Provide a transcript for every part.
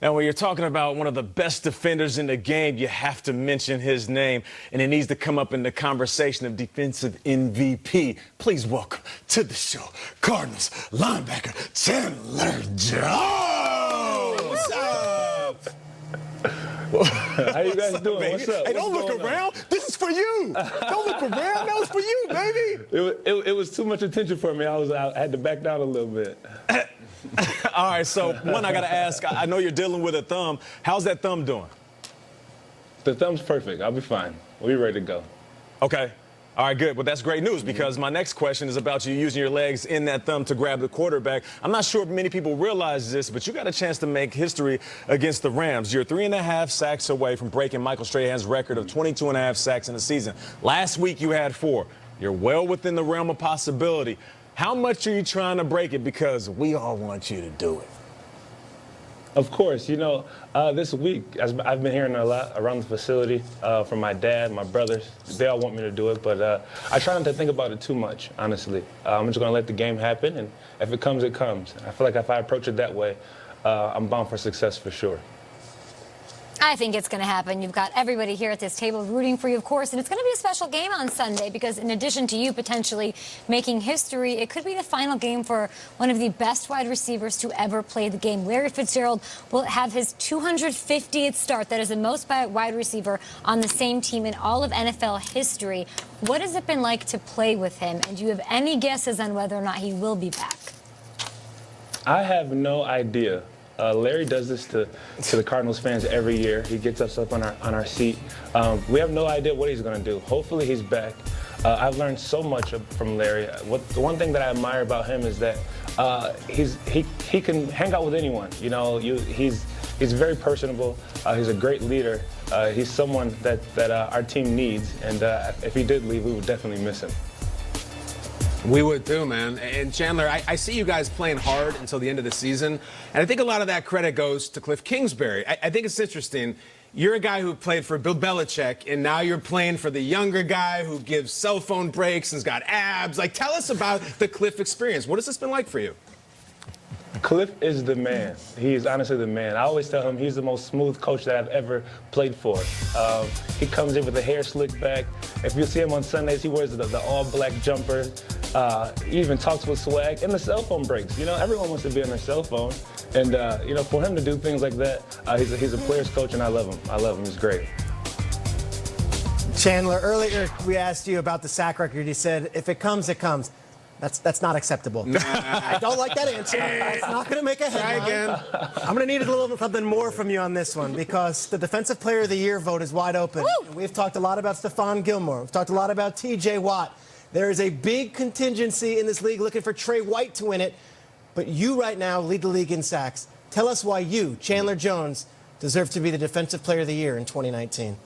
And when you're talking about one of the best defenders in the game, you have to mention his name, and it needs to come up in the conversation of defensive MVP. Please welcome to the show, Cardinals linebacker Chandler Jones. What's up? How you guys doing? Baby? What's up? Hey, don't look around. This is for you. Don't look around. That was for you, baby. It was too much attention for me. I had to back down a little bit. All right, so one I got to ask, I know you're dealing with a thumb. How's that thumb doing? The thumb's perfect. I'll be fine. We'll be ready to go. Okay. All right, good. Well, that's great news because my next question is about you using your legs in that thumb to grab the quarterback. I'm not sure if many people realize this, but you got a chance to make history against the Rams. You're 3.5 sacks away from breaking Michael Strahan's record of 22.5 sacks in a season. Last week you had 4. You're well within the realm of possibility. How much are you trying to break it? Because we all want you to do it. Of course. You know, this week, I've been hearing a lot around the facility from my dad, my brothers. They all want me to do it, but I try not to think about it too much, honestly. I'm just going to let the game happen, and if it comes, it comes. I feel like if I approach it that way, I'm bound for success for sure. I think it's going to happen. You've got everybody here at this table rooting for you, of course, and it's going to be a special game on Sunday because in addition to you potentially making history, it could be the final game for one of the best wide receivers to ever play the game. Larry Fitzgerald will have his 250th start. That is the most by a wide receiver on the same team in all of NFL history. What has it been like to play with him, and do you have any guesses on whether or not he will be back? I have no idea. Larry does this to the Cardinals fans every year. He gets us up on our seat. We have no idea what he's going to do. Hopefully he's back. I've learned so much from Larry. The one thing that I admire about him is that he can hang out with anyone. You know, he's very personable. He's a great leader. He's someone that our team needs. And if he did leave, we would definitely miss him. We would too, man. And Chandler, I see you guys playing hard until the end of the season, and I think a lot of that credit goes to Cliff Kingsbury. I think it's interesting. You're a guy who played for Bill Belichick, and now you're playing for the younger guy who gives cell phone breaks and's got abs. Like, tell us about the Cliff experience. What has this been like for you? Cliff is the man. He is honestly the man. I always tell him he's the most smooth coach that I've ever played for. He comes in with the hair slicked back. If you see him on Sundays, he wears the all-black jumper. He even talks with swag, and the cell phone breaks. You know, everyone wants to be on their cell phone. And, you know, for him to do things like that, he's a player's coach, and I love him. I love him. He's great. Chandler, earlier we asked you about the sack record. You said, if it comes, it comes. That's not acceptable. I don't like that answer. It's not going to make a headline. Try again. I'm going to need a little something more from you on this one because the Defensive Player of the Year vote is wide open. We've talked a lot about Stephon Gilmore. We've talked a lot about T.J. Watt. There is a big contingency in this league looking for Trey White to win it, but you right now lead the league in sacks. Tell us why you, Chandler Jones, deserve to be the Defensive Player of the Year in 2019.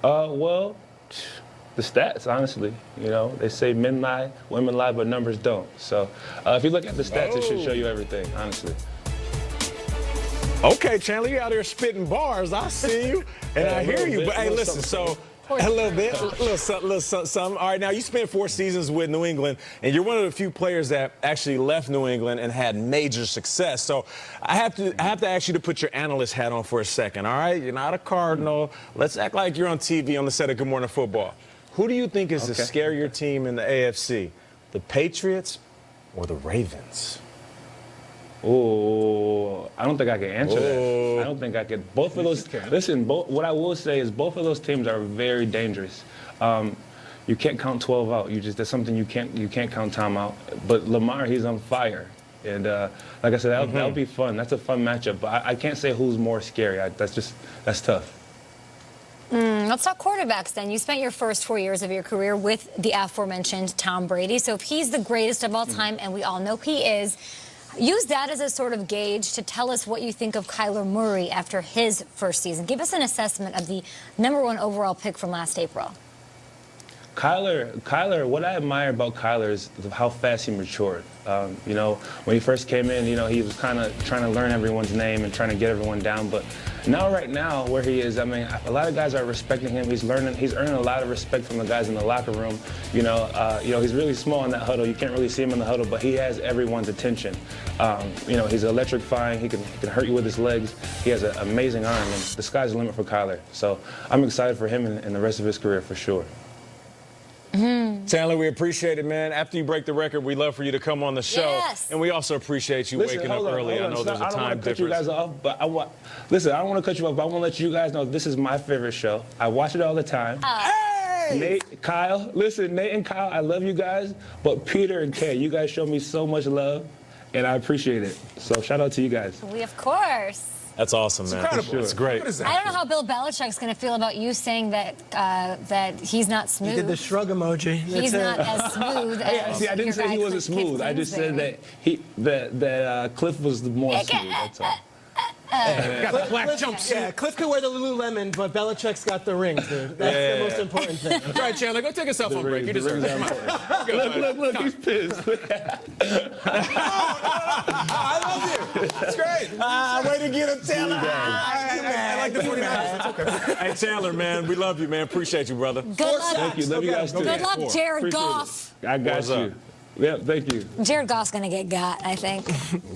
Well, the stats, honestly. You know, they say men lie, women lie, but numbers don't. So if you look at the stats, it should show you everything, honestly. Okay, Chandler, you out there spitting bars. I see you, and I hear you. But, hey, listen, so a little bit, a little something. All right, now you spent 4 seasons with New England, and you're one of the few players that actually left New England and had major success. So I have to ask you to put your analyst hat on for a second, all right? You're not a Cardinal. Let's act like you're on TV on the set of Good Morning Football. Who do you think is the scarier team in the AFC, the Patriots or the Ravens? Oh, I don't think I can answer that. I don't think I could. Both of those. Listen, what I will say is both of those teams are very dangerous. You can't count 12 out. That's something you can't count time out. But Lamar, he's on fire, and like I said, that'll be fun. That's a fun matchup. But I can't say who's more scary. That's tough. Let's talk quarterbacks then. You spent your first 4 years of your career with the aforementioned Tom Brady. So if he's the greatest of all time, and we all know he is, use that as a sort of gauge to tell us what you think of Kyler Murray after his first season. Give us an assessment of the #1 overall pick from last April. Kyler, what I admire about Kyler is how fast he matured. You know, when he first came in, you know, he was kind of trying to learn everyone's name and trying to get everyone down. But right now, where he is, I mean, a lot of guys are respecting him. He's earning a lot of respect from the guys in the locker room. You know, he's really small in that huddle. You can't really see him in the huddle, but he has everyone's attention. You know, he's electrifying. He can hurt you with his legs. He has an amazing arm, and the sky's the limit for Kyler. So I'm excited for him and the rest of his career for sure. Chandler, we appreciate it, man. After you break the record, we'd love for you to come on the show. Yes. And we also appreciate you waking up early. I know there's a time difference. You guys off, but I don't want to cut you off, but I want to let you guys know this is my favorite show. I watch it all the time. Hey! Nate, Kyle, listen, Nate and Kyle, I love you guys, but Peter and Kay, you guys show me so much love, and I appreciate it. So shout out to you guys. We, of course. That's awesome, man. Incredible. It's great. What is that? I don't know how Bill Belichick's going to feel about you saying that that he's not smooth. He did the shrug emoji. He's not as smooth as See, I didn't your say he guys wasn't like smooth. I just said Kingsbury. that Cliff was the more smooth. That's all. Got the black jumpsuit. Yeah, Cliff could wear the Lululemon, but Belichick's got the rings, dude. That's the most important thing. All right, Chandler, go take a cell phone break. You deserve it. Look, he's pissed. I love you. It's great. Way to get him, Chandler. I like the 49ers. It's okay. Hey, Chandler, man, we love you, man. Appreciate you, brother. Good luck. Thank you. Love you guys too. Good luck, Jared Appreciate Goff. it. I got What's you. up? Yeah, thank you. Jared Goff's going to get got, I think,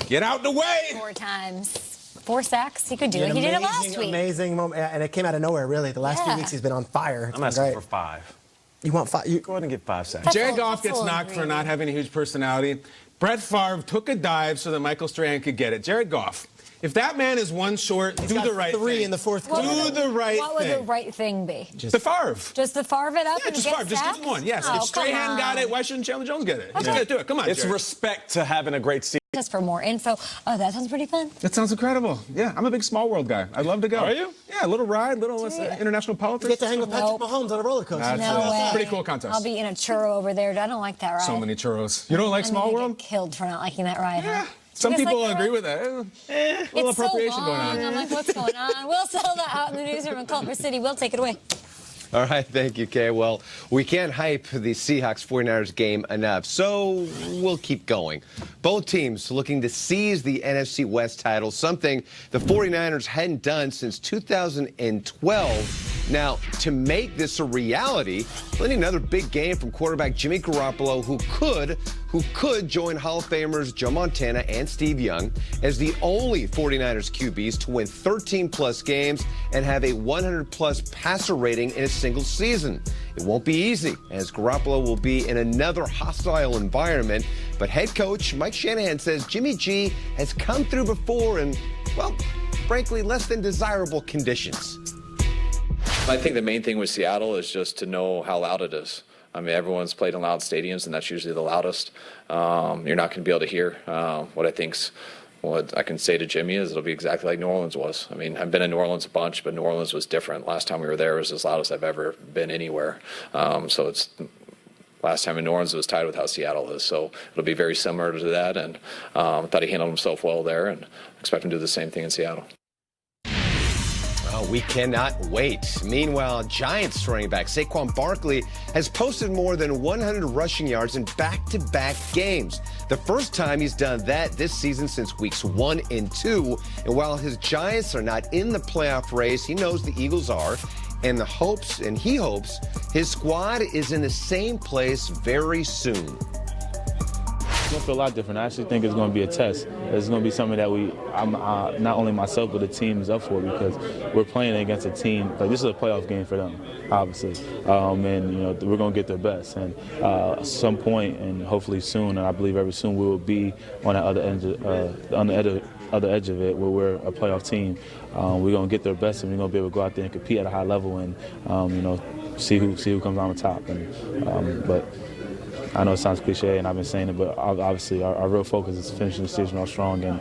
Get out the way. 4 times. 4 sacks. He could do it. He did it last week. Amazing moment, and it came out of nowhere, really. The last few weeks he's been on fire. I'm asking for 5. You want 5? Go ahead and get 5 sacks. That's Jared all- Goff that's gets all knocked for agreed. not having a huge personality. Brett Favre took a dive so that Michael Strahan could get it. Jared Goff, if that man is one short, do the right 3 thing. in the fourth What quarter. would Do the right What would the thing. right thing be? The Favre. Just the Favre it up Yeah, and just get Favre. Just give sacked? him one. Yes. Oh, If Strahan come got on. it, why shouldn't Chandler Jones get it? He's got to do it. Come on, It's Jared. respect to having a great season. Just for more info. Oh, that sounds pretty fun. That sounds incredible. Yeah, I'm a big small world guy. I'd love to go. Are you? Yeah, a little ride, little international You politics. get to hang with Patrick Nope. Mahomes on a roller coaster. That's No a way. pretty cool contest. I'll be in a churro over there. I don't like that ride. So many churros. You don't like I'm small gonna world? get killed for not liking that ride. Yeah. Huh? Some You guys people like that agree ride? with that. A little It's so appropriation long. going on. I'm like, what's going on? We'll sell that out in the newsroom in Culver City. We'll take it away. All right, thank you, Kay. Well, we can't hype the Seahawks-49ers game enough, so we'll keep going. Both teams looking to seize the NFC West title, something the 49ers hadn't done since 2012. Now, to make this a reality, planning another big game from quarterback Jimmy Garoppolo, who could join Hall of Famers Joe Montana and Steve Young as the only 49ers QBs to win 13-plus games and have a 100-plus passer rating in a single season. It won't be easy, as Garoppolo will be in another hostile environment, but head coach Mike Shanahan says Jimmy G has come through before in, well, frankly, less than desirable conditions. I think the main thing with Seattle is just to know how loud it is. I mean, everyone's played in loud stadiums, and that's usually the loudest. You're not going to be able to hear what I can say to Jimmy is it'll be exactly like New Orleans was. I mean, I've been in New Orleans a bunch, but New Orleans was different. Last time we were there, it was as loud as I've ever been anywhere. So it's last time in New Orleans, it was tied with how Seattle is. So it'll be very similar to that, and I thought he handled himself well there, and expect him to do the same thing in Seattle. Oh, we cannot wait. Meanwhile, Giants running back Saquon Barkley has posted more than 100 rushing yards in back-to-back games. The first time he's done that this season since weeks 1 and 2. And while his Giants are not in the playoff race, he knows the Eagles are. And he hopes his squad is in the same place very soon. It's going to feel a lot different. I actually think it's going to be a test. It's going to be something that I'm not only myself, but the team is up for because we're playing against a team. Like, this is a playoff game for them, obviously. And, you know, we're going to get their best. And at some point, and hopefully soon, and I believe very soon, we will be on the other edge of it where we're a playoff team. We're going to get their best, and we're going to be able to go out there and compete at a high level and, you know, see who comes on the top. And, but I know it sounds cliche, and I've been saying it, but obviously our real focus is finishing the season off strong, and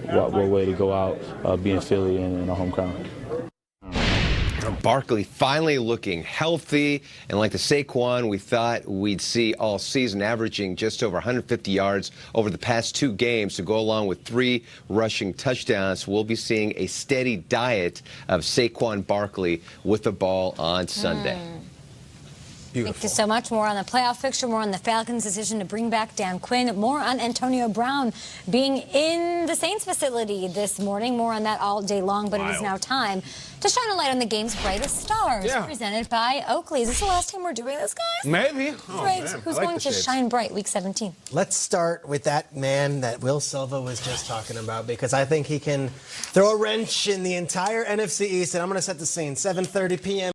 what way to go out being Philly and our home crowd. Barkley finally looking healthy, and like the Saquon we thought we'd see all season, averaging just over 150 yards over the past 2 games to go along with 3 rushing touchdowns. We'll be seeing a steady diet of Saquon Barkley with the ball on Sunday. Thank you so much. More on the playoff fixture, more on the Falcons' decision to bring back Dan Quinn, more on Antonio Brown being in the Saints facility this morning. More on that all day long, but it is now time to shine a light on the game's brightest stars, presented by Oakley. Is this the last time we're doing this, guys? Maybe. Right. Who's going to shine bright week 17? Let's start with that man that Will Silva was just talking about, because I think he can throw a wrench in the entire NFC East, and I'm going to set the scene. 7:30 p.m.